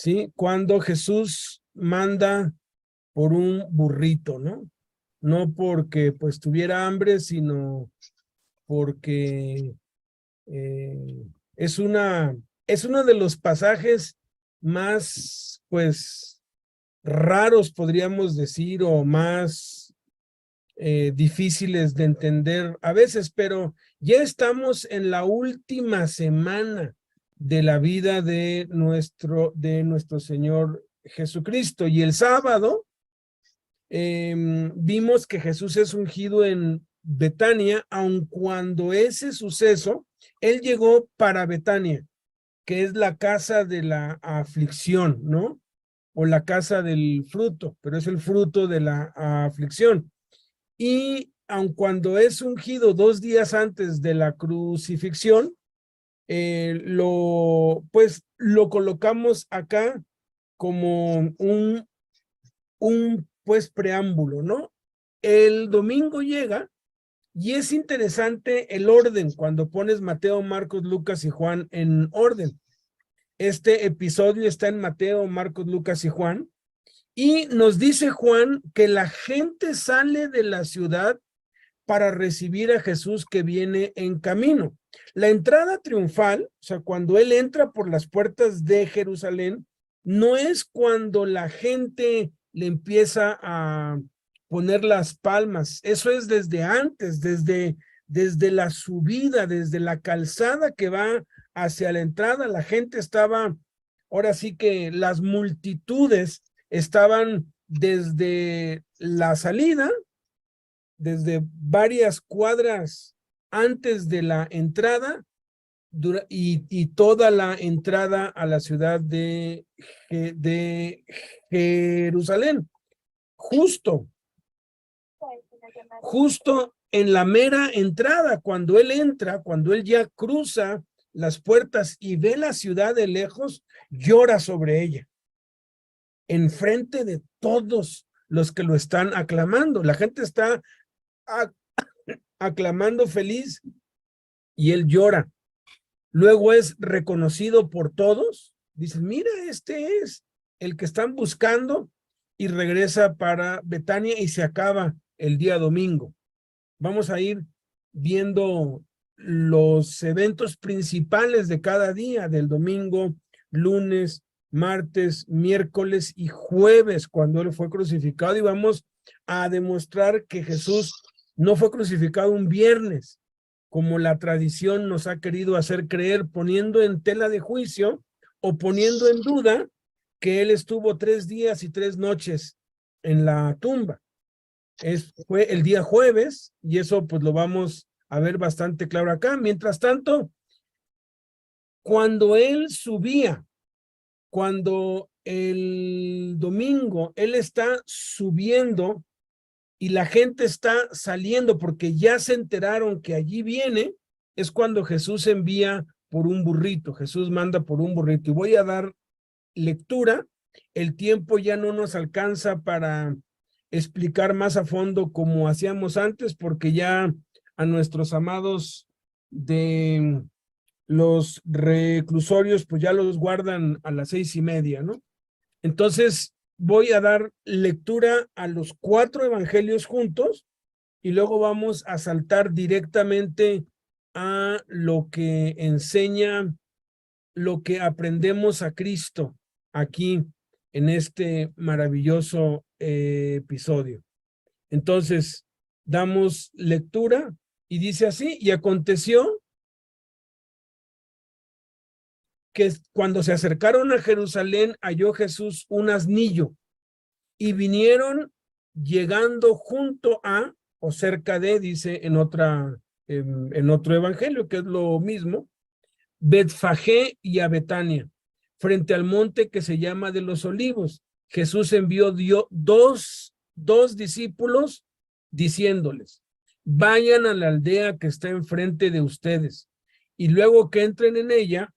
¿sí? Cuando Jesús manda por un burrito, ¿no? No porque pues tuviera hambre, sino porque es es uno de los pasajes más, pues, raros, podríamos decir, o más difíciles de entender a veces, pero ya estamos en la última semana de la vida de nuestro Señor Jesucristo. Y el sábado vimos que Jesús es ungido en Betania, aun cuando ese suceso, él llegó para Betania, que es la casa de la aflicción, ¿no? O la casa del fruto, pero es el fruto de la aflicción. Y aun cuando es ungido 2 días antes de la crucifixión, pues lo colocamos acá como un pues preámbulo, ¿no? El domingo llega y es interesante el orden cuando pones Mateo, Marcos, Lucas y Juan en orden. Este episodio está en Mateo, Marcos, Lucas y Juan. Y nos dice Juan que la gente sale de la ciudad para recibir a Jesús que viene en camino. La entrada triunfal, o sea, cuando él entra por las puertas de Jerusalén, no es cuando la gente le empieza a poner las palmas. Eso es desde antes, desde la subida, desde la calzada que va hacia la entrada. La gente estaba, ahora sí que las multitudes estaban desde la salida, desde varias cuadras antes de la entrada y toda la entrada a la ciudad de Jerusalén. Justo en la mera entrada, cuando él entra, cuando él ya cruza las puertas y ve la ciudad de lejos, llora sobre ella, enfrente de todos los que lo están aclamando. La gente está aclamando feliz y él llora. Luego es reconocido por todos. Dicen, mira, este es el que están buscando, y regresa para Betania y se acaba el día domingo. Vamos a ir viendo los eventos principales de cada día, del domingo, lunes, martes, miércoles y jueves, cuando él fue crucificado, y vamos a demostrar que Jesús no fue crucificado un viernes, como la tradición nos ha querido hacer creer, poniendo en tela de juicio o poniendo en duda que él estuvo 3 días y 3 noches en la tumba. Fue el día jueves, y eso pues lo vamos a ver bastante claro acá. Mientras tanto, cuando él subía, cuando el domingo él está subiendo y la gente está saliendo porque ya se enteraron que allí viene, es cuando Jesús envía por un burrito. Jesús manda por un burrito. Y voy a dar lectura. El tiempo ya no nos alcanza para explicar más a fondo como hacíamos antes, porque ya a nuestros amados de los reclusorios pues ya los guardan a las 6:30, ¿no? Entonces voy a dar lectura a los 4 evangelios juntos y luego vamos a saltar directamente a lo que enseña, lo que aprendemos a Cristo aquí en este maravilloso episodio. Entonces, damos lectura y dice así: y aconteció que cuando se acercaron a Jerusalén, halló Jesús un asnillo, y vinieron llegando junto a, o cerca de, dice en otro evangelio, que es lo mismo, Betfagé y a Betania, frente al monte que se llama de los Olivos. Jesús envió dos discípulos diciéndoles: vayan a la aldea que está enfrente de ustedes, y luego que entren en ella,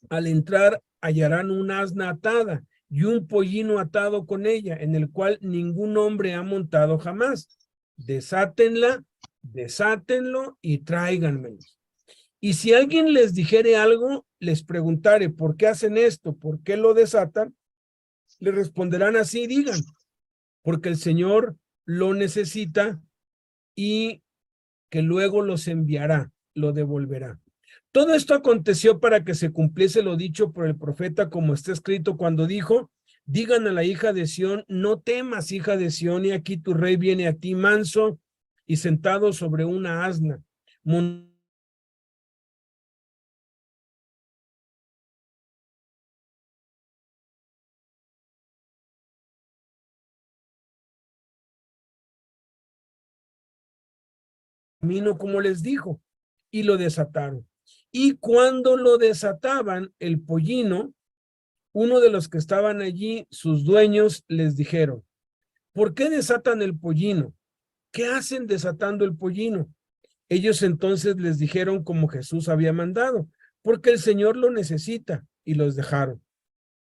al entrar hallarán una asna atada y un pollino atado con ella, en el cual ningún hombre ha montado jamás. Desátenlo y tráiganmelo. Y si alguien les dijere algo, les preguntare, ¿por qué hacen esto? ¿Por qué lo desatan? Le responderán así, digan, porque el Señor lo necesita y que luego los enviará, lo devolverá. Todo esto aconteció para que se cumpliese lo dicho por el profeta, como está escrito cuando dijo, digan a la hija de Sión, no temas, hija de Sión, y aquí tu rey viene a ti manso y sentado sobre una asna. Camino como les dijo, y lo desataron. Y cuando lo desataban, el pollino, uno de los que estaban allí, sus dueños, les dijeron, ¿por qué desatan el pollino? ¿Qué hacen desatando el pollino? Ellos entonces les dijeron como Jesús había mandado, porque el Señor lo necesita, y los dejaron.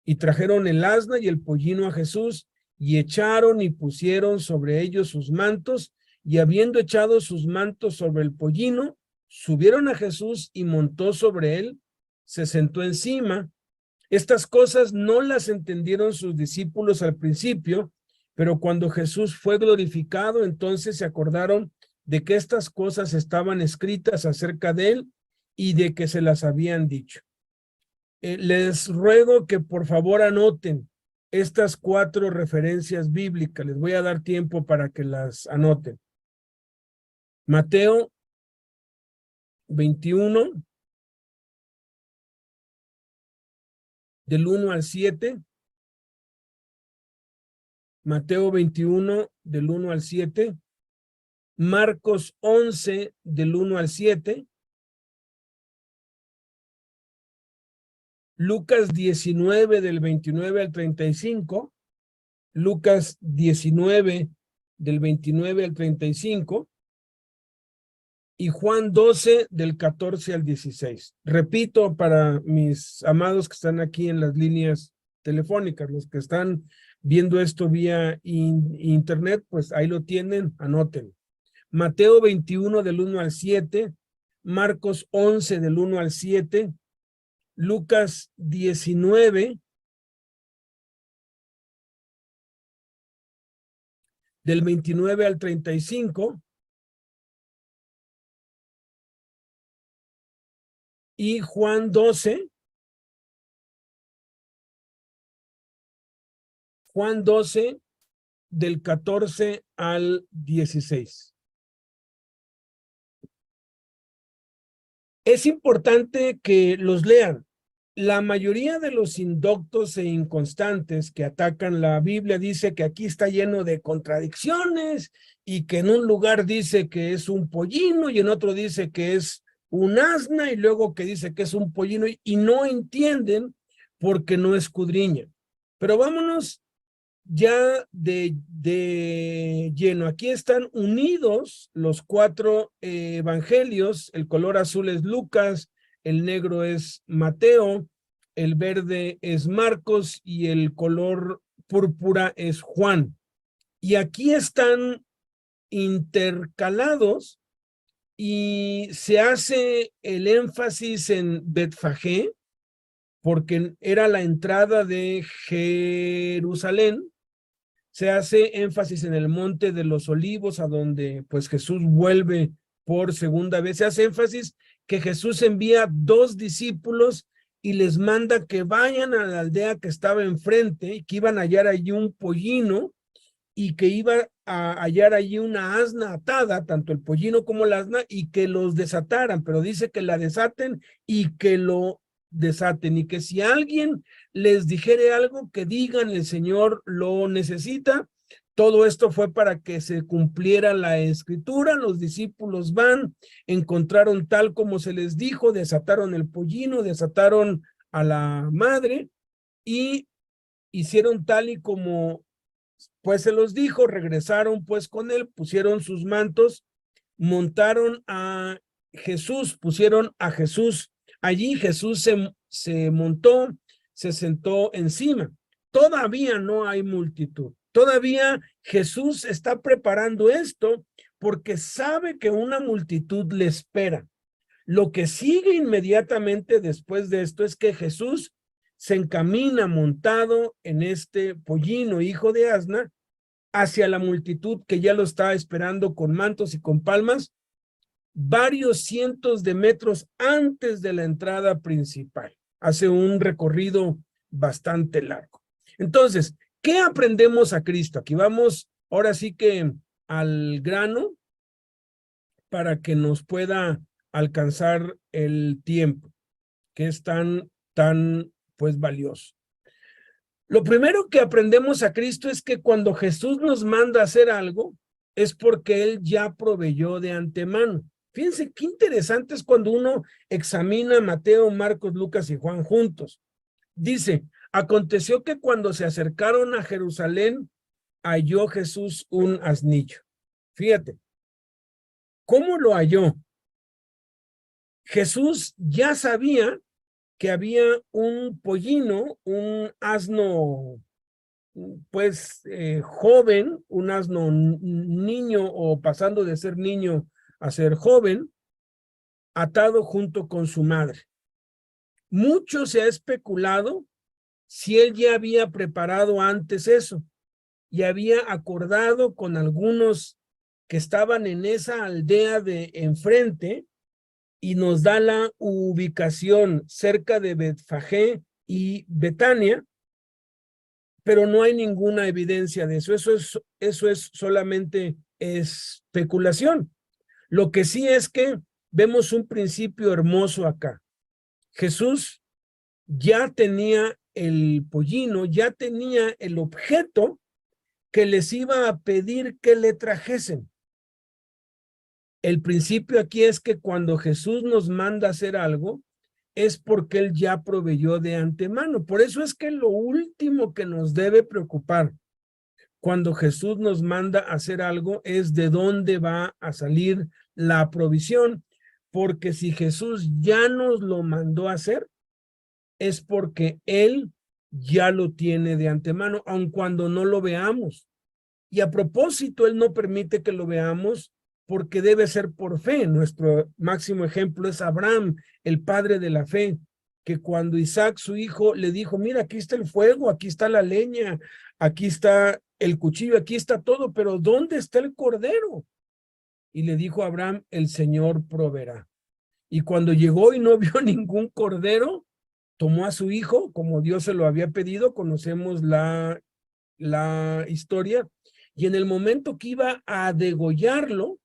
Y trajeron el asna y el pollino a Jesús, y echaron y pusieron sobre ellos sus mantos, y habiendo echado sus mantos sobre el pollino, subieron a Jesús y montó sobre él, se sentó encima. Estas cosas no las entendieron sus discípulos al principio, pero cuando Jesús fue glorificado, entonces se acordaron de que estas cosas estaban escritas acerca de él y de que se las habían dicho. Les ruego que por favor anoten estas 4 referencias bíblicas. Les voy a dar tiempo para que las anoten. Mateo 21, del 1 al 7. Mateo 21, del 1 al 7. Marcos 11, del 1 al 7. Lucas 19, del 29 al 35. Lucas 19, del 29 al 35. Y Juan 12, del 14 al 16. Repito para mis amados que están aquí en las líneas telefónicas, los que están viendo esto vía internet, pues ahí lo tienen, anoten. Mateo 21, del 1 al 7, Marcos 11, del 1 al 7, Lucas 19, del 29 al 35, y Juan 12, del 14 al 16. Es importante que los lean. La mayoría de los indoctos e inconstantes que atacan la Biblia dice que aquí está lleno de contradicciones y que en un lugar dice que es un pollino y en otro dice que es un asna y luego que dice que es un pollino y no entienden porque no escudriñan. Pero vámonos ya de lleno. Aquí están unidos los 4 evangelios. El color azul es Lucas, el negro es Mateo, el verde es Marcos y el color púrpura es Juan. Y aquí están intercalados y se hace el énfasis en Betfagé porque era la entrada de Jerusalén. Se hace énfasis en el Monte de los Olivos, a donde pues Jesús vuelve por segunda vez. Se hace énfasis que Jesús envía 2 discípulos y les manda que vayan a la aldea que estaba enfrente y que iban a hallar allí un pollino y que iba a hallar allí una asna atada, tanto el pollino como la asna, y que los desataran, pero dice que la desaten y que lo desaten, y que si alguien les dijere algo, que digan el Señor lo necesita. Todo esto fue para que se cumpliera la escritura. Los discípulos van, encontraron tal como se les dijo, desataron el pollino, desataron a la madre y hicieron tal y como pues se los dijo. Regresaron pues con él, pusieron sus mantos, montaron a Jesús, pusieron a Jesús allí. Jesús se montó, se sentó encima. Todavía no hay multitud. Todavía Jesús está preparando esto porque sabe que una multitud le espera. Lo que sigue inmediatamente después de esto es que Jesús se encamina montado en este pollino, hijo de asna, hacia la multitud que ya lo está esperando con mantos y con palmas, varios cientos de metros antes de la entrada principal. Hace un recorrido bastante largo. Entonces, ¿qué aprendemos a Cristo? Aquí vamos ahora sí que al grano para que nos pueda alcanzar el tiempo, que es tan, pues valioso. Lo primero que aprendemos a Cristo es que cuando Jesús nos manda a hacer algo, es porque Él ya proveyó de antemano. Fíjense qué interesante es cuando uno examina Mateo, Marcos, Lucas y Juan juntos. Dice, aconteció que cuando se acercaron a Jerusalén, halló Jesús un asnillo. Fíjate, ¿cómo lo halló? Jesús ya sabía que había un pollino, un asno, pues joven, un asno niño o pasando de ser niño a ser joven, atado junto con su madre. Mucho se ha especulado si él ya había preparado antes eso y había acordado con algunos que estaban en esa aldea de enfrente, y nos da la ubicación cerca de Betfagé y Betania, pero no hay ninguna evidencia de eso. Eso es solamente especulación. Lo que sí es que vemos un principio hermoso acá. Jesús ya tenía el pollino, ya tenía el objeto que les iba a pedir que le trajesen. El principio aquí es que cuando Jesús nos manda a hacer algo, es porque Él ya proveyó de antemano. Por eso es que lo último que nos debe preocupar cuando Jesús nos manda a hacer algo es de dónde va a salir la provisión. Porque si Jesús ya nos lo mandó a hacer, es porque Él ya lo tiene de antemano, aun cuando no lo veamos. Y a propósito, Él no permite que lo veamos porque debe ser por fe. Nuestro máximo ejemplo es Abraham, el padre de la fe, que cuando Isaac, su hijo, le dijo, mira, aquí está el fuego, aquí está la leña, aquí está el cuchillo, aquí está todo, pero ¿dónde está el cordero? Y le dijo a Abraham, el Señor proveerá. Y cuando llegó y no vio ningún cordero, tomó a su hijo, como Dios se lo había pedido, conocemos la historia, y en el momento que iba a degollarlo,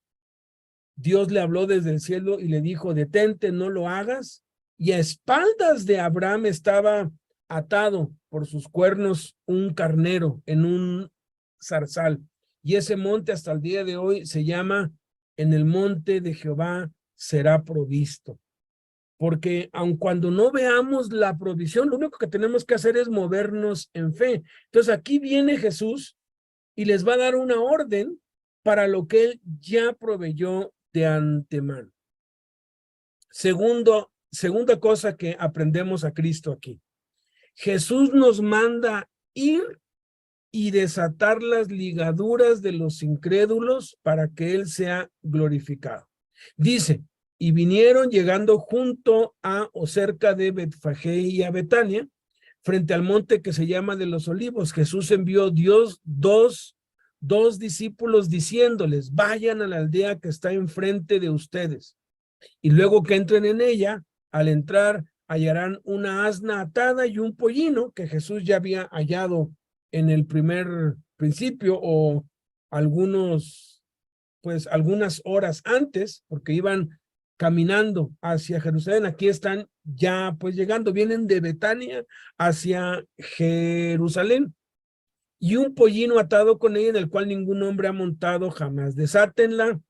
Dios le habló desde el cielo y le dijo, detente, no lo hagas. Y a espaldas de Abraham estaba atado por sus cuernos un carnero en un zarzal. Y ese monte hasta el día de hoy se llama, en el monte de Jehová será provisto. Porque aun cuando no veamos la provisión, lo único que tenemos que hacer es movernos en fe. Entonces aquí viene Jesús y les va a dar una orden para lo que Él ya proveyó de antemano. Segunda cosa que aprendemos a Cristo aquí. Jesús nos manda ir y desatar las ligaduras de los incrédulos para que Él sea glorificado. Dice, y vinieron llegando junto a o cerca de Betfagé y a Betania, frente al monte que se llama de los Olivos. Jesús envió dos discípulos diciéndoles, vayan a la aldea que está enfrente de ustedes. Y luego que entren en ella, al entrar hallarán una asna atada y un pollino que Jesús ya había hallado en el primer principio o algunas horas antes, porque iban caminando hacia Jerusalén. Aquí están ya pues llegando, vienen de Betania hacia Jerusalén. Y un pollino atado con ella en el cual ningún hombre ha montado jamás. Desátenlo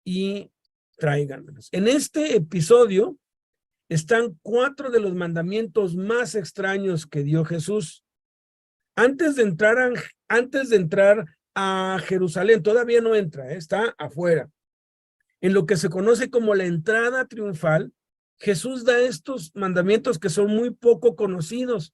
y tráiganlos. En este episodio están 4 de los mandamientos más extraños que dio Jesús. Antes de entrar a Jerusalén, todavía no entra, está afuera. En lo que se conoce como la entrada triunfal, Jesús da estos mandamientos que son muy poco conocidos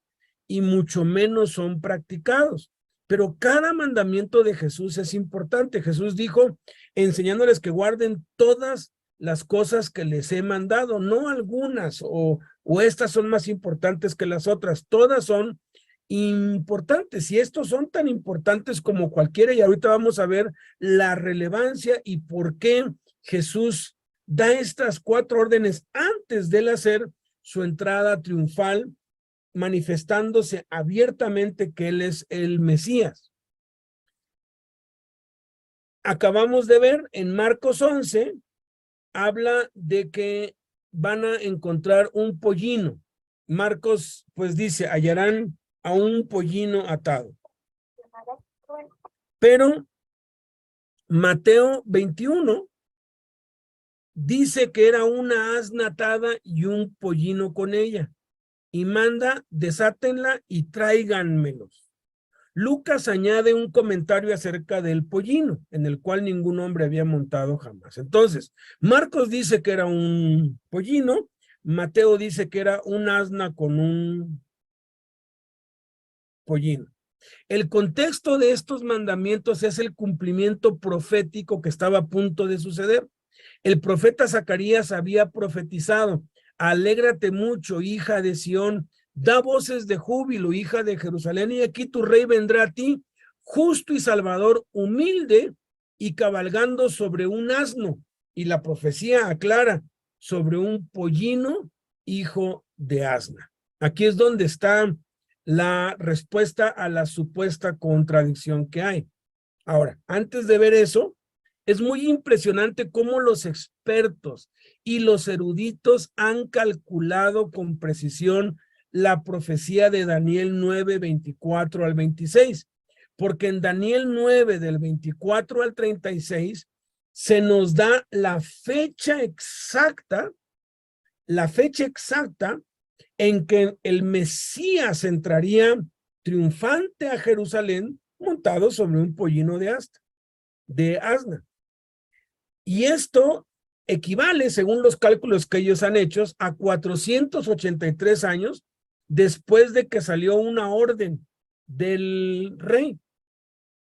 y mucho menos son practicados. Pero cada mandamiento de Jesús es importante. Jesús dijo, enseñándoles que guarden todas las cosas que les he mandado, no algunas o estas son más importantes que las otras, todas son importantes y estos son tan importantes como cualquiera y ahorita vamos a ver la relevancia y por qué Jesús da estas 4 órdenes antes de él hacer su entrada triunfal, manifestándose abiertamente que él es el Mesías. Acabamos de ver en Marcos 11, habla de que van a encontrar un pollino. Marcos pues dice, hallarán a un pollino atado. Pero Mateo 21 dice que era una asna atada y un pollino con ella. Y manda, desátenla y tráiganmelos. Lucas añade un comentario acerca del pollino, en el cual ningún hombre había montado jamás. Entonces, Marcos dice que era un pollino, Mateo dice que era un asna con un pollino. El contexto de estos mandamientos es el cumplimiento profético que estaba a punto de suceder. El profeta Zacarías había profetizado: alégrate mucho, hija de Sión, da voces de júbilo, hija de Jerusalén, y aquí tu rey vendrá a ti, justo y salvador, humilde y cabalgando sobre un asno. Y la profecía aclara: sobre un pollino, hijo de asna. Aquí es donde está la respuesta a la supuesta contradicción que hay. Ahora, antes de ver eso, es muy impresionante cómo los expertos y los eruditos han calculado con precisión la profecía de Daniel 9, 24 al 26, porque en Daniel 9, del 24 al 36, se nos da la fecha exacta en que el Mesías entraría triunfante a Jerusalén montado sobre un pollino de asna. Y esto equivale, según los cálculos que ellos han hecho, a 483 años después de que salió una orden del rey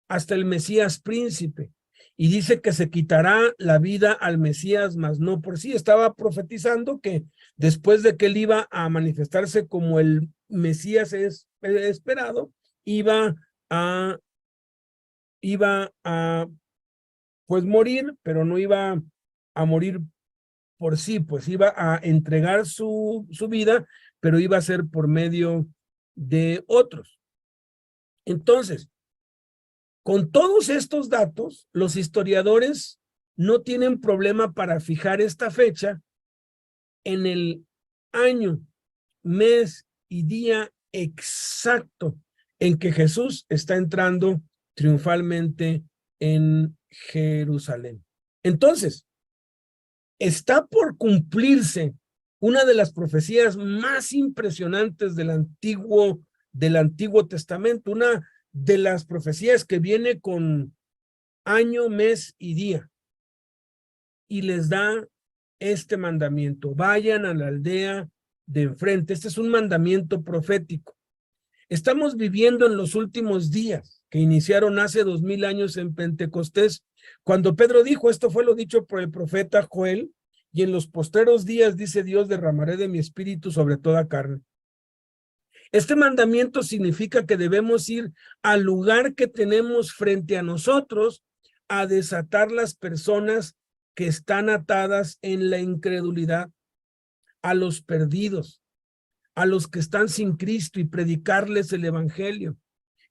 hasta el Mesías príncipe. Y dice que se quitará la vida al Mesías, mas no por sí. Estaba profetizando que después de que él iba a manifestarse como el Mesías es esperado, iba a pues morir, pero no iba a morir por sí, pues iba a entregar su vida, pero iba a ser por medio de otros. Entonces, con todos estos datos, los historiadores no tienen problema para fijar esta fecha en el año, mes y día exacto en que Jesús está entrando triunfalmente en Jerusalén. Entonces, está por cumplirse una de las profecías más impresionantes del Antiguo Testamento, una de las profecías que viene con año, mes y día, y les da este mandamiento: vayan a la aldea de enfrente. Este es un mandamiento profético. Estamos viviendo en los últimos días que iniciaron hace 2000 años en Pentecostés, cuando Pedro dijo: esto fue lo dicho por el profeta Joel, y en los postreros días, dice Dios, derramaré de mi espíritu sobre toda carne. Este mandamiento significa que debemos ir al lugar que tenemos frente a nosotros a desatar las personas que están atadas en la incredulidad, a los perdidos, a los que están sin Cristo, y predicarles el evangelio.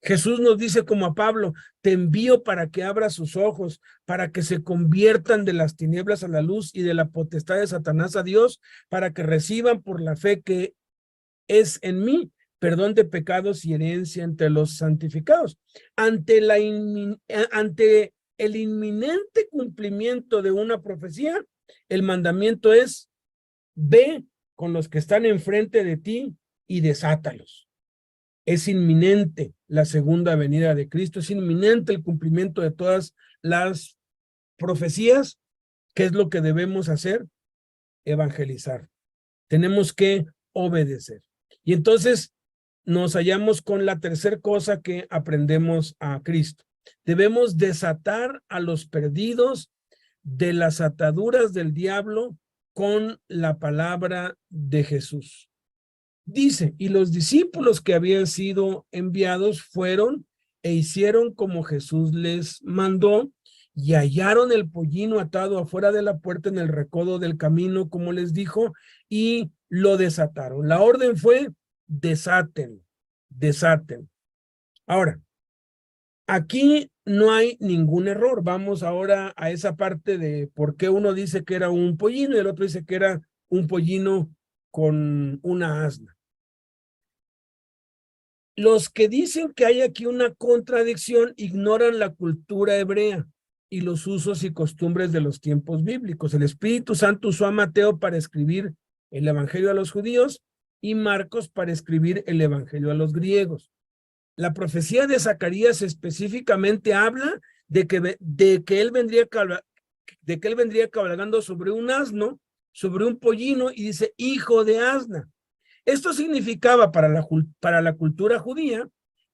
Jesús nos dice como a Pablo: te envío para que abra sus ojos, para que se conviertan de las tinieblas a la luz y de la potestad de Satanás a Dios, para que reciban por la fe que es en mí perdón de pecados y herencia entre los santificados. Ante el inminente cumplimiento de una profecía, el mandamiento es: ve con los que están enfrente de ti y desátalos. Es inminente la segunda venida de Cristo, es inminente el cumplimiento de todas las profecías. ¿Qué es lo que debemos hacer? Evangelizar. Tenemos que obedecer. Y entonces nos hallamos con la tercera cosa que aprendemos a Cristo. Debemos desatar a los perdidos de las ataduras del diablo con la palabra de Jesús. Dice, y los discípulos que habían sido enviados fueron e hicieron como Jesús les mandó, y hallaron el pollino atado afuera de la puerta en el recodo del camino, como les dijo, y lo desataron. La orden fue, desaten, desaten. Ahora, aquí no hay ningún error. Vamos ahora a esa parte de por qué uno dice que era un pollino y el otro dice que era un pollino con una asna. Los que dicen que hay aquí una contradicción ignoran la cultura hebrea y los usos y costumbres de los tiempos bíblicos. El Espíritu Santo usó a Mateo para escribir el Evangelio a los judíos y Marcos para escribir el Evangelio a los griegos. La profecía de Zacarías específicamente habla de que él vendría cabalgando sobre un asno, sobre un pollino, y dice, hijo de asna. Esto significaba para la cultura judía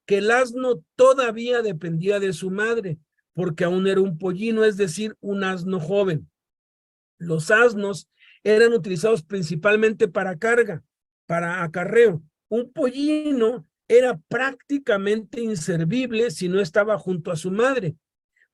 que el asno todavía dependía de su madre, porque aún era un pollino, es decir, un asno joven. Los asnos eran utilizados principalmente para carga, para acarreo. Un pollino era prácticamente inservible si no estaba junto a su madre.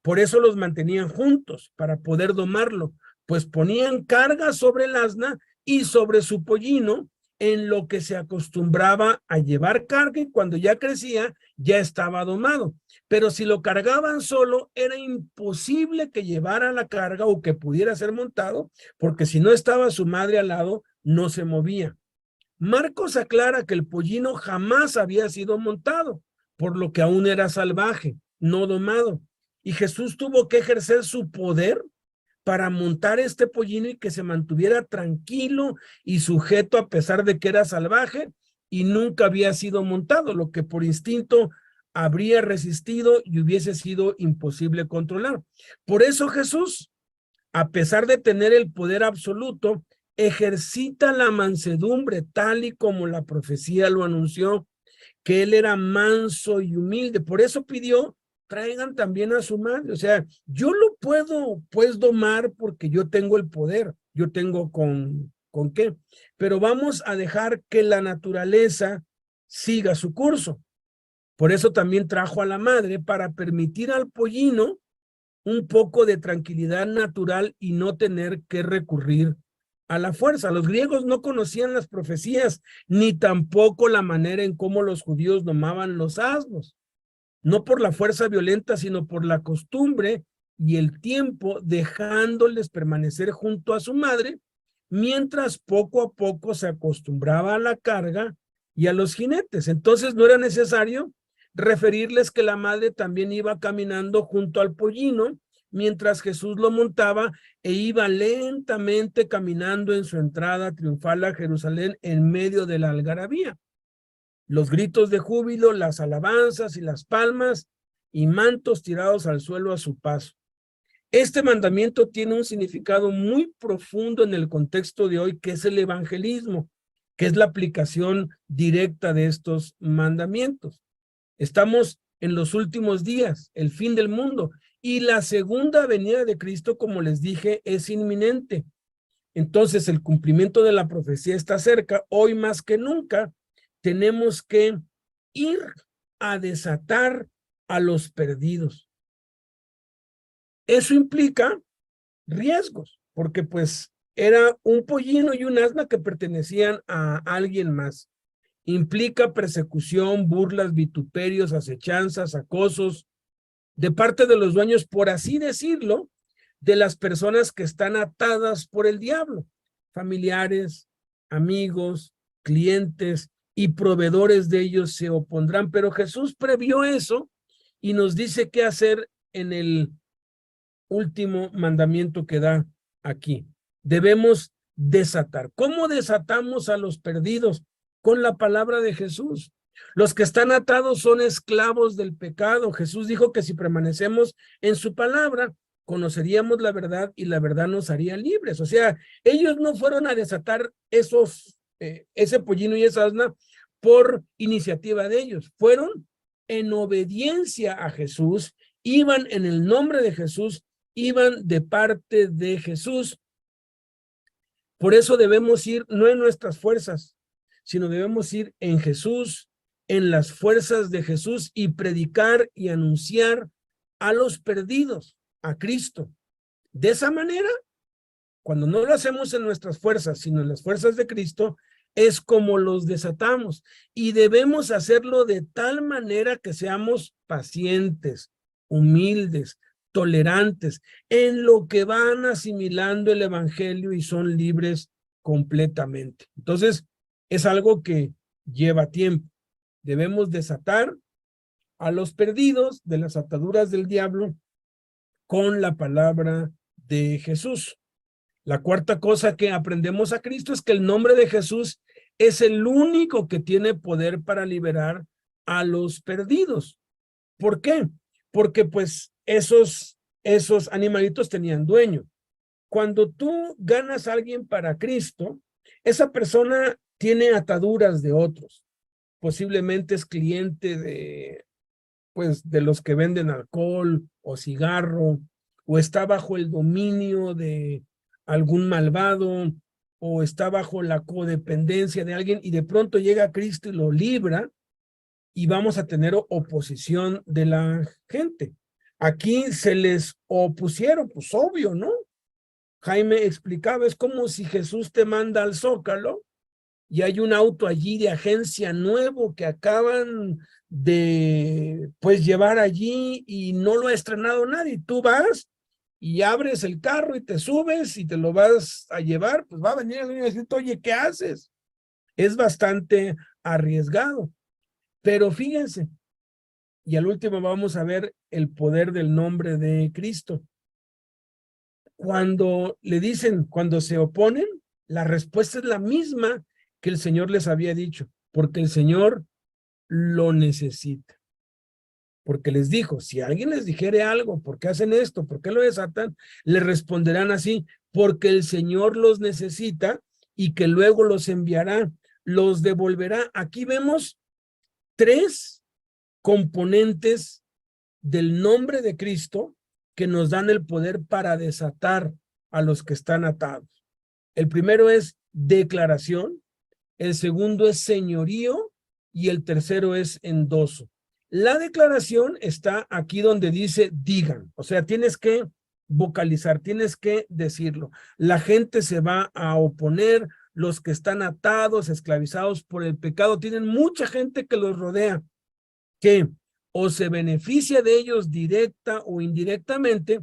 Por eso los mantenían juntos, para poder domarlo, pues ponían carga sobre el asna y sobre su pollino, en lo que se acostumbraba a llevar carga, y cuando ya crecía, ya estaba domado. Pero si lo cargaban solo, era imposible que llevara la carga o que pudiera ser montado, porque si no estaba su madre al lado, no se movía. Marcos aclara que el pollino jamás había sido montado, por lo que aún era salvaje, no domado. Y Jesús tuvo que ejercer su poder para montar este pollino y que se mantuviera tranquilo y sujeto a pesar de que era salvaje y nunca había sido montado, lo que por instinto habría resistido y hubiese sido imposible controlar. Por eso Jesús, a pesar de tener el poder absoluto, ejercita la mansedumbre tal y como la profecía lo anunció, que él era manso y humilde. Por eso pidió, traigan también a su madre. O sea, yo lo puedo pues domar porque yo tengo el poder, yo tengo con qué, pero vamos a dejar que la naturaleza siga su curso. Por eso también trajo a la madre, para permitir al pollino un poco de tranquilidad natural y no tener que recurrir a la fuerza. Los griegos no conocían las profecías, ni tampoco la manera en cómo los judíos domaban los asnos, no por la fuerza violenta, sino por la costumbre y el tiempo, dejándoles permanecer junto a su madre, mientras poco a poco se acostumbraba a la carga y a los jinetes. Entonces no era necesario referirles que la madre también iba caminando junto al pollino, mientras Jesús lo montaba e iba lentamente caminando en su entrada triunfal a Jerusalén en medio de la algarabía. Los gritos de júbilo, las alabanzas y las palmas y mantos tirados al suelo a su paso. Este mandamiento tiene un significado muy profundo en el contexto de hoy, que es el evangelismo, que es la aplicación directa de estos mandamientos. Estamos en los últimos días, el fin del mundo, y la segunda venida de Cristo, como les dije, es inminente. Entonces, el cumplimiento de la profecía está cerca. Hoy más que nunca, tenemos que ir a desatar a los perdidos. Eso implica riesgos, porque pues era un pollino y un asna que pertenecían a alguien más. Implica persecución, burlas, vituperios, acechanzas, acosos de parte de los dueños, por así decirlo, de las personas que están atadas por el diablo, familiares, amigos, clientes y proveedores de ellos se opondrán. Pero Jesús previó eso y nos dice qué hacer en el último mandamiento que da aquí. Debemos desatar. ¿Cómo desatamos a los perdidos? Con la palabra de Jesús. Los que están atados son esclavos del pecado. Jesús dijo que si permanecemos en su palabra, conoceríamos la verdad y la verdad nos haría libres. O sea, ellos no fueron a desatar ese pollino y esa asna por iniciativa de ellos. Fueron en obediencia a Jesús, iban en el nombre de Jesús iban de parte de Jesús. Por eso debemos ir no en nuestras fuerzas, sino debemos ir en Jesús, en las fuerzas de Jesús y predicar y anunciar a los perdidos, a Cristo. De esa manera, cuando no lo hacemos en nuestras fuerzas, sino en las fuerzas de Cristo, es como los desatamos. Y debemos hacerlo de tal manera que seamos pacientes, humildes, tolerantes, en lo que van asimilando el evangelio y son libres completamente. Entonces, es algo que lleva tiempo. Debemos desatar a los perdidos de las ataduras del diablo con la palabra de Jesús. La cuarta cosa que aprendemos a Cristo es que el nombre de Jesús es el único que tiene poder para liberar a los perdidos. ¿Por qué? Porque pues esos animalitos tenían dueño. Cuando tú ganas a alguien para Cristo, esa persona tiene ataduras de otros. Posiblemente es cliente de los que venden alcohol o cigarro, o está bajo el dominio de algún malvado, o está bajo la codependencia de alguien, y de pronto llega Cristo y lo libra, y vamos a tener oposición de la gente. Aquí se les opusieron, pues obvio, ¿no? Jaime explicaba, es como si Jesús te manda al Zócalo y hay un auto allí de agencia nuevo que acaban de pues llevar allí y no lo ha estrenado nadie. Tú vas y abres el carro y te subes y te lo vas a llevar, pues va a venir alguien y decir, oye, ¿qué haces? Es bastante arriesgado. Pero fíjense, y al último vamos a ver el poder del nombre de Cristo. Cuando le dicen, cuando se oponen, la respuesta es la misma que el Señor les había dicho, porque el Señor lo necesita. Porque les dijo, si alguien les dijere algo, ¿por qué hacen esto? ¿Por qué lo desatan? Le responderán así, porque el Señor los necesita y que luego los enviará, los devolverá. Aquí vemos tres componentes del nombre de Cristo que nos dan el poder para desatar a los que están atados. El primero es declaración, el segundo es señorío y el tercero es endoso. La declaración está aquí donde dice digan, o sea, tienes que vocalizar, tienes que decirlo. La gente se va a oponer, los que están atados, esclavizados por el pecado, tienen mucha gente que los rodea, que o se beneficia de ellos directa o indirectamente,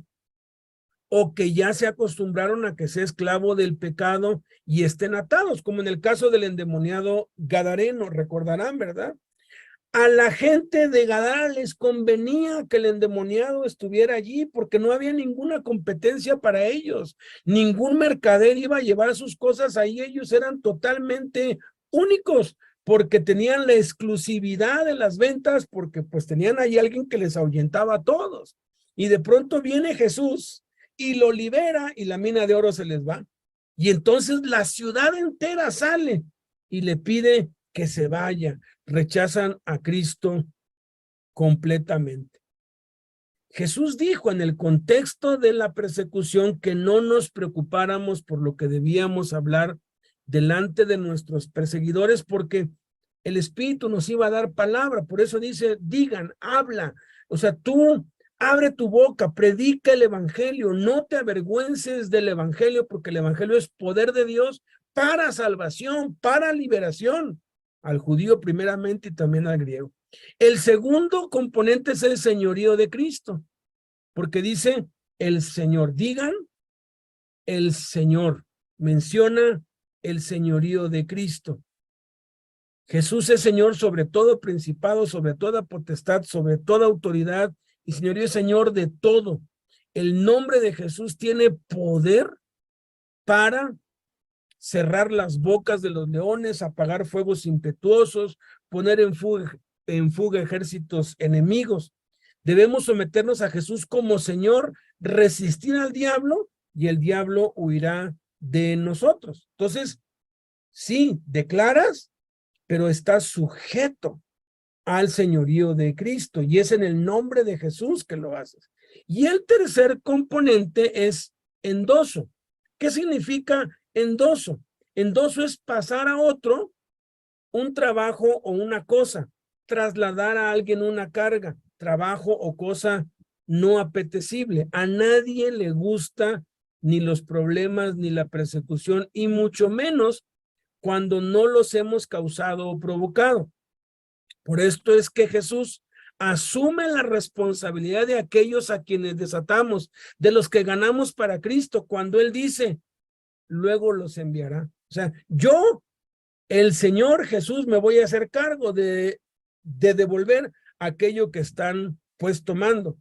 o que ya se acostumbraron a que sea esclavo del pecado y estén atados, como en el caso del endemoniado Gadareno, recordarán, ¿verdad? A la gente de Gadara les convenía que el endemoniado estuviera allí porque no había ninguna competencia para ellos. Ningún mercader iba a llevar sus cosas ahí. Ellos eran totalmente únicos porque tenían la exclusividad de las ventas, porque pues tenían ahí alguien que les ahuyentaba a todos. Y de pronto viene Jesús y lo libera y la mina de oro se les va. Y entonces la ciudad entera sale y le pide que se vaya. Rechazan a Cristo completamente. Jesús dijo en el contexto de la persecución que no nos preocupáramos por lo que debíamos hablar delante de nuestros perseguidores, porque el Espíritu nos iba a dar palabra. Por eso dice, digan, habla. O sea, tú abre tu boca, predica el evangelio, no te avergüences del evangelio, porque el evangelio es poder de Dios para salvación, para liberación, al judío primeramente y también al griego. El segundo componente es el señorío de Cristo, porque dice el Señor, digan el Señor, menciona el señorío de Cristo. Jesús es Señor sobre todo principado, sobre toda potestad, sobre toda autoridad, y señorío es Señor de todo. El nombre de Jesús tiene poder para cerrar las bocas de los leones, apagar fuegos impetuosos, poner en fuga ejércitos enemigos. Debemos someternos a Jesús como Señor, resistir al diablo y el diablo huirá de nosotros. Entonces, sí, declaras, pero estás sujeto al señorío de Cristo y es en el nombre de Jesús que lo haces. Y el tercer componente es endoso. ¿Qué significa endoso? Endoso es pasar a otro un trabajo o una cosa, trasladar a alguien una carga, trabajo o cosa no apetecible. A nadie le gusta ni los problemas ni la persecución, y mucho menos cuando no los hemos causado o provocado. Por esto es que Jesús asume la responsabilidad de aquellos a quienes desatamos, de los que ganamos para Cristo, cuando Él dice, luego los enviará. O sea, yo, el Señor Jesús, me voy a hacer cargo de devolver aquello que están pues tomando.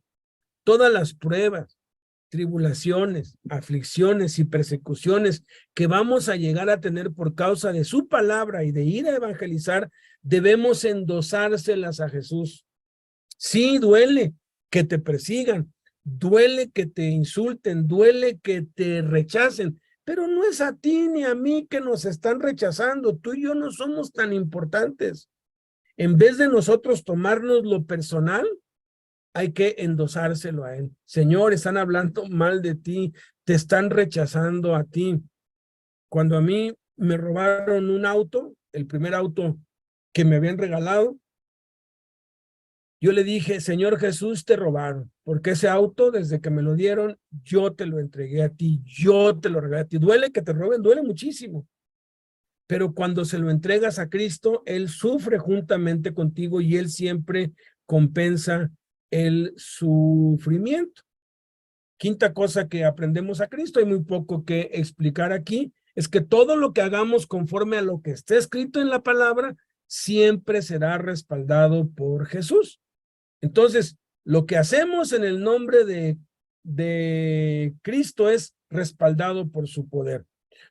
Todas las pruebas, tribulaciones, aflicciones y persecuciones que vamos a llegar a tener por causa de su palabra y de ir a evangelizar, debemos endosárselas a Jesús. Sí, duele que te persigan, duele que te insulten, duele que te rechacen, pero no es a ti ni a mí que nos están rechazando. Tú y yo no somos tan importantes. En vez de nosotros tomarnos lo personal, hay que endosárselo a Él. Señor, están hablando mal de ti, te están rechazando a ti. Cuando a mí me robaron un auto, el primer auto que me habían regalado, yo le dije, Señor Jesús, te robaron, porque ese auto, desde que me lo dieron, yo te lo entregué a ti, yo te lo regalé a ti. Duele que te roben, duele muchísimo. Pero cuando se lo entregas a Cristo, Él sufre juntamente contigo y Él siempre compensa el sufrimiento. Quinta cosa que aprendemos a Cristo, hay muy poco que explicar aquí, es que todo lo que hagamos conforme a lo que está escrito en la palabra, siempre será respaldado por Jesús. Entonces, lo que hacemos en el nombre de Cristo es respaldado por su poder.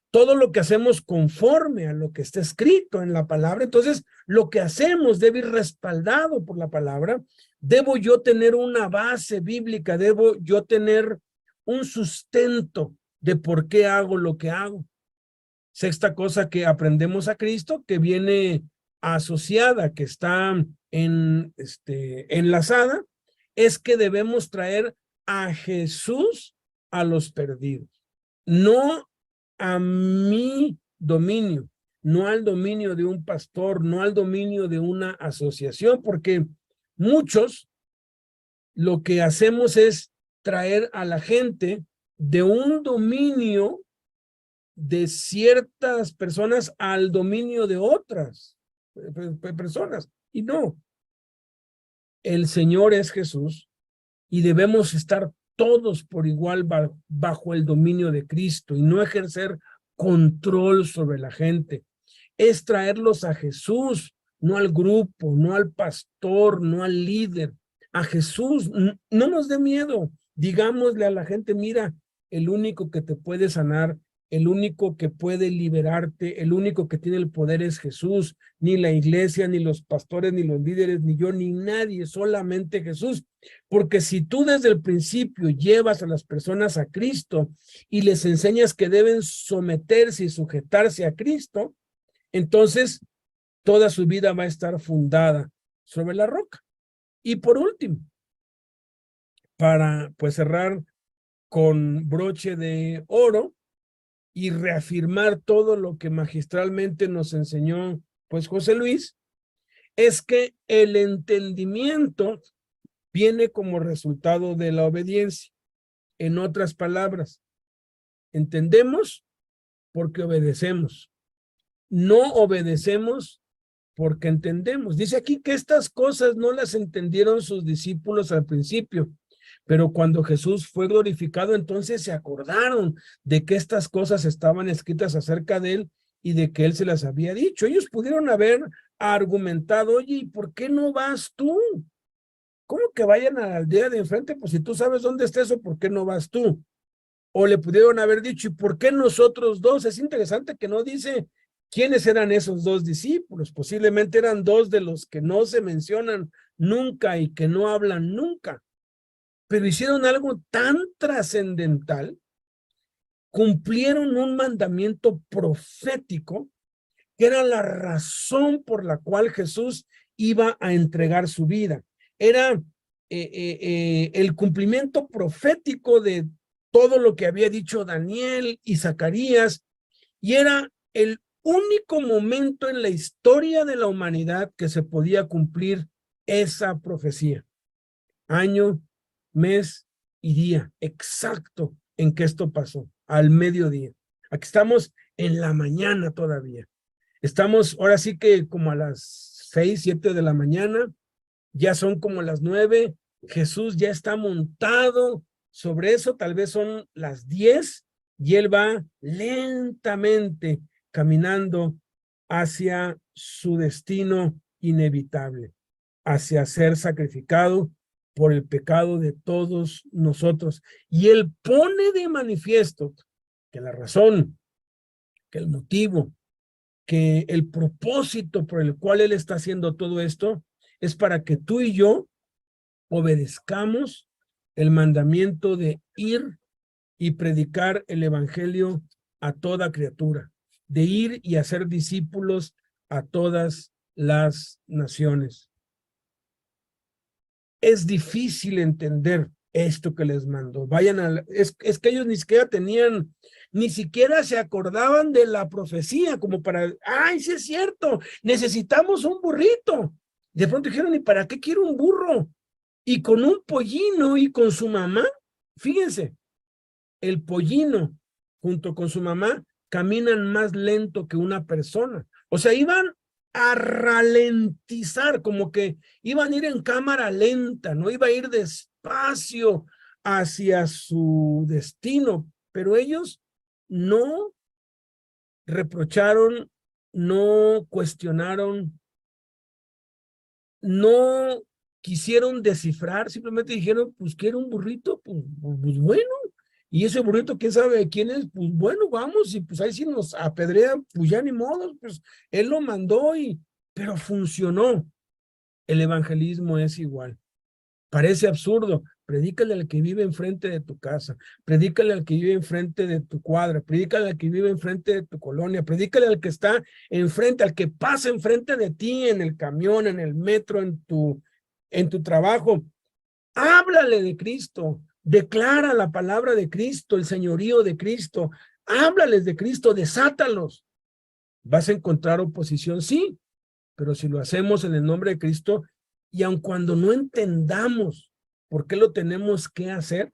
Todo lo que hacemos conforme a lo que está escrito en la palabra, entonces lo que hacemos debe ir respaldado por la palabra. Debo yo tener una base bíblica, debo yo tener un sustento de por qué hago lo que hago. Sexta cosa que aprendemos a Cristo, que viene asociada, que está enlazada, es que debemos traer a Jesús a los perdidos, no a mi dominio, no al dominio de un pastor, no al dominio de una asociación, porque muchos lo que hacemos es traer a la gente de un dominio de ciertas personas al dominio de otras personas. Y no, el Señor es Jesús y debemos estar todos por igual bajo el dominio de Cristo y no ejercer control sobre la gente. Es traerlos a Jesús, no al grupo, no al pastor, no al líder, a Jesús. No nos dé miedo. Digámosle a la gente, mira, el único que te puede sanar, el único que puede liberarte, el único que tiene el poder es Jesús. Ni la iglesia, ni los pastores, ni los líderes, ni yo, ni nadie, solamente Jesús. Porque si tú desde el principio llevas a las personas a Cristo y les enseñas que deben someterse y sujetarse a Cristo, entonces toda su vida va a estar fundada sobre la roca. Y por último, para pues cerrar con broche de oro y reafirmar todo lo que magistralmente nos enseñó pues José Luis, es que el entendimiento viene como resultado de la obediencia. En otras palabras, entendemos porque obedecemos. No obedecemos porque entendemos. Dice aquí que estas cosas no las entendieron sus discípulos al principio, pero cuando Jesús fue glorificado, entonces se acordaron de que estas cosas estaban escritas acerca de él y de que él se las había dicho. Ellos pudieron haber argumentado, oye, ¿y por qué no vas tú? ¿Cómo que vayan a la aldea de enfrente? Pues si tú sabes dónde está eso, ¿por qué no vas tú? O le pudieron haber dicho, ¿y por qué nosotros dos? Es interesante que no dice quiénes eran esos dos discípulos. Posiblemente eran dos de los que no se mencionan nunca y que no hablan nunca. Pero hicieron algo tan trascendental, cumplieron un mandamiento profético que era la razón por la cual Jesús iba a entregar su vida. Era el cumplimiento profético de todo lo que había dicho Daniel y Zacarías, y era el único momento en la historia de la humanidad que se podía cumplir esa profecía. Año, mes y día exacto en que esto pasó, al mediodía. Aquí estamos en la mañana todavía. Estamos ahora sí que como a las 6, 7 de la mañana, ya son como las 9, Jesús ya está montado sobre eso, tal vez son las 10 y él va lentamente caminando hacia su destino inevitable, hacia ser sacrificado por el pecado de todos nosotros. Y él pone de manifiesto que la razón, que el motivo, que el propósito por el cual él está haciendo todo esto es para que tú y yo obedezcamos el mandamiento de ir y predicar el evangelio a toda criatura, de ir y hacer discípulos a todas las naciones. Es difícil entender esto que les mando. Vayan a es que ellos ni siquiera se acordaban de la profecía, como para, ay, sí es cierto, necesitamos un burrito. De pronto dijeron, ¿y para qué quiero un burro? Y con un pollino y con su mamá, fíjense, el pollino junto con su mamá caminan más lento que una persona. O sea, iban a ralentizar, como que iban a ir en cámara lenta, no iba a ir despacio hacia su destino, pero ellos no reprocharon, no cuestionaron, no quisieron descifrar, simplemente dijeron, pues quiero un burrito, pues bueno, y ese burrito, quién sabe de quién es, pues bueno, vamos, y pues ahí sí nos apedrean, pues ya ni modo, pues él lo mandó, pero funcionó. El evangelismo es igual. Parece absurdo. Predícale al que vive enfrente de tu casa, predícale al que vive enfrente de tu cuadra, predícale al que vive enfrente de tu colonia, predícale al que está enfrente, al que pasa enfrente de ti en el camión, en el metro, en tu trabajo. Háblale de Cristo, declara la palabra de Cristo, el señorío de Cristo, háblales de Cristo, desátalos. ¿Vas a encontrar oposición? Sí, pero si lo hacemos en el nombre de Cristo, y aun cuando no entendamos por qué lo tenemos que hacer,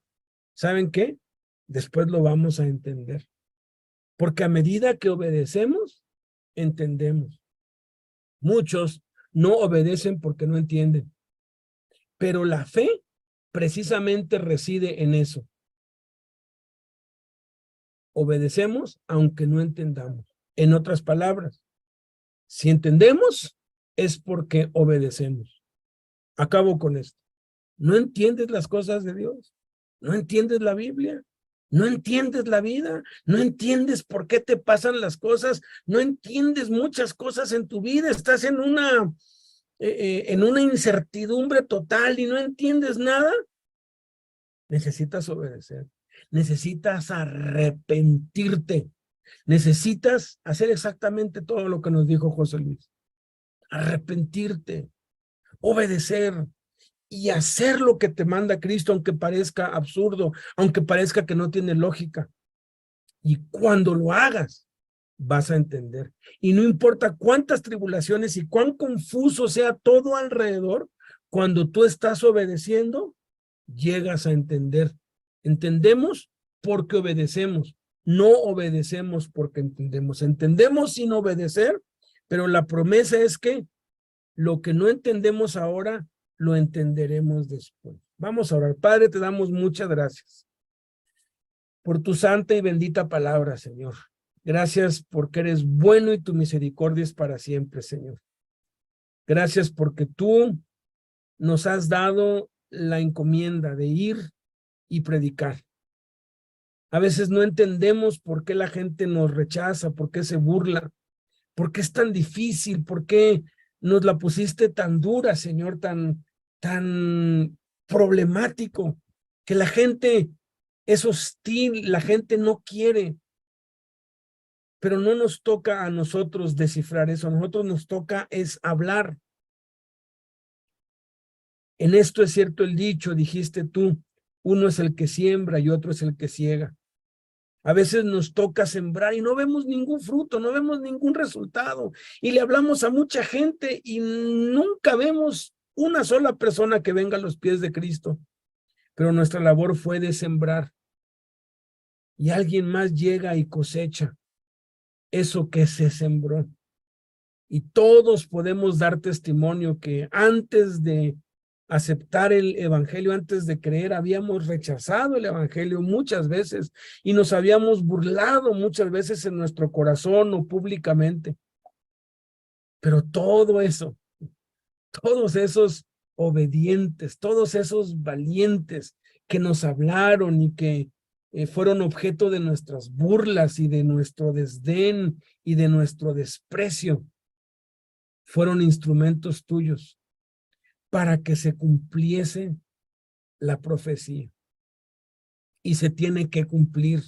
¿saben qué? Después lo vamos a entender. Porque a medida que obedecemos, entendemos. Muchos no obedecen porque no entienden, pero la fe precisamente reside en eso. Obedecemos aunque no entendamos. En otras palabras, si entendemos, es porque obedecemos. Acabo con esto. ¿No entiendes las cosas de Dios? ¿No entiendes la Biblia? ¿No entiendes la vida? ¿No entiendes por qué te pasan las cosas? ¿No entiendes muchas cosas en tu vida? Estás en una incertidumbre total y no entiendes nada. Necesitas obedecer. Necesitas arrepentirte. Necesitas hacer exactamente todo lo que nos dijo José Luis. Arrepentirte, obedecer y hacer lo que te manda Cristo, aunque parezca absurdo, aunque parezca que no tiene lógica. Y cuando lo hagas, vas a entender. Y no importa cuántas tribulaciones y cuán confuso sea todo alrededor, cuando tú estás obedeciendo, llegas a entender. Entendemos porque obedecemos. No obedecemos porque entendemos. Entendemos sin obedecer, pero la promesa es que lo que no entendemos ahora, lo entenderemos después. Vamos a orar. Padre, te damos muchas gracias por tu santa y bendita palabra, Señor. Gracias porque eres bueno y tu misericordia es para siempre, Señor. Gracias porque tú nos has dado la encomienda de ir y predicar. A veces no entendemos por qué la gente nos rechaza, por qué se burla, por qué es tan difícil, por qué nos la pusiste tan dura, Señor, tan problemático, que la gente es hostil, la gente no quiere. Pero no nos toca a nosotros descifrar eso, a nosotros nos toca es hablar. En esto es cierto el dicho, dijiste tú, uno es el que siembra y otro es el que ciega. A veces nos toca sembrar y no vemos ningún fruto, no vemos ningún resultado. Y le hablamos a mucha gente y nunca vemos una sola persona que venga a los pies de Cristo. Pero nuestra labor fue de sembrar. Y alguien más llega y cosecha eso que se sembró. Y todos podemos dar testimonio que antes de aceptar el evangelio, antes de creer, habíamos rechazado el evangelio muchas veces y nos habíamos burlado muchas veces en nuestro corazón o públicamente. Pero todo eso, todos esos obedientes, todos esos valientes que nos hablaron y que fueron objeto de nuestras burlas y de nuestro desdén y de nuestro desprecio, fueron instrumentos tuyos para que se cumpliese la profecía. Y se tiene que cumplir.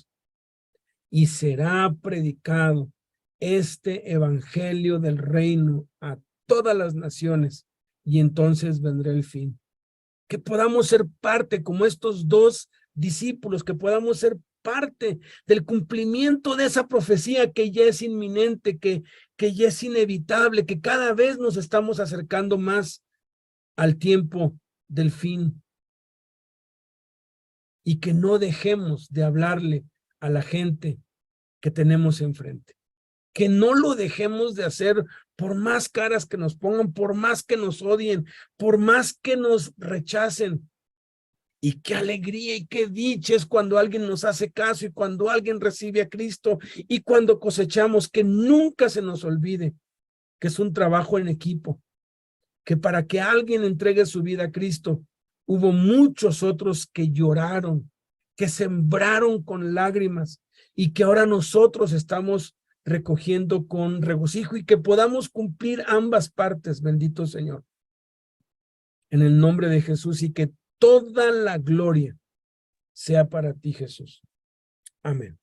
Y será predicado este evangelio del reino a todas las naciones. Y entonces vendrá el fin. Que podamos ser parte, como estos dos discípulos, que podamos ser parte del cumplimiento de esa profecía que ya es inminente, que ya es inevitable, que cada vez nos estamos acercando más al tiempo del fin. Y que no dejemos de hablarle a la gente que tenemos enfrente. Que no lo dejemos de hacer por más caras que nos pongan, por más que nos odien, por más que nos rechacen. Y qué alegría y qué dicha es cuando alguien nos hace caso y cuando alguien recibe a Cristo y cuando cosechamos, que nunca se nos olvide que es un trabajo en equipo, que para que alguien entregue su vida a Cristo, hubo muchos otros que lloraron, que sembraron con lágrimas y que ahora nosotros estamos recogiendo con regocijo y que podamos cumplir ambas partes, bendito Señor. En el nombre de Jesús y que toda la gloria sea para ti, Jesús. Amén.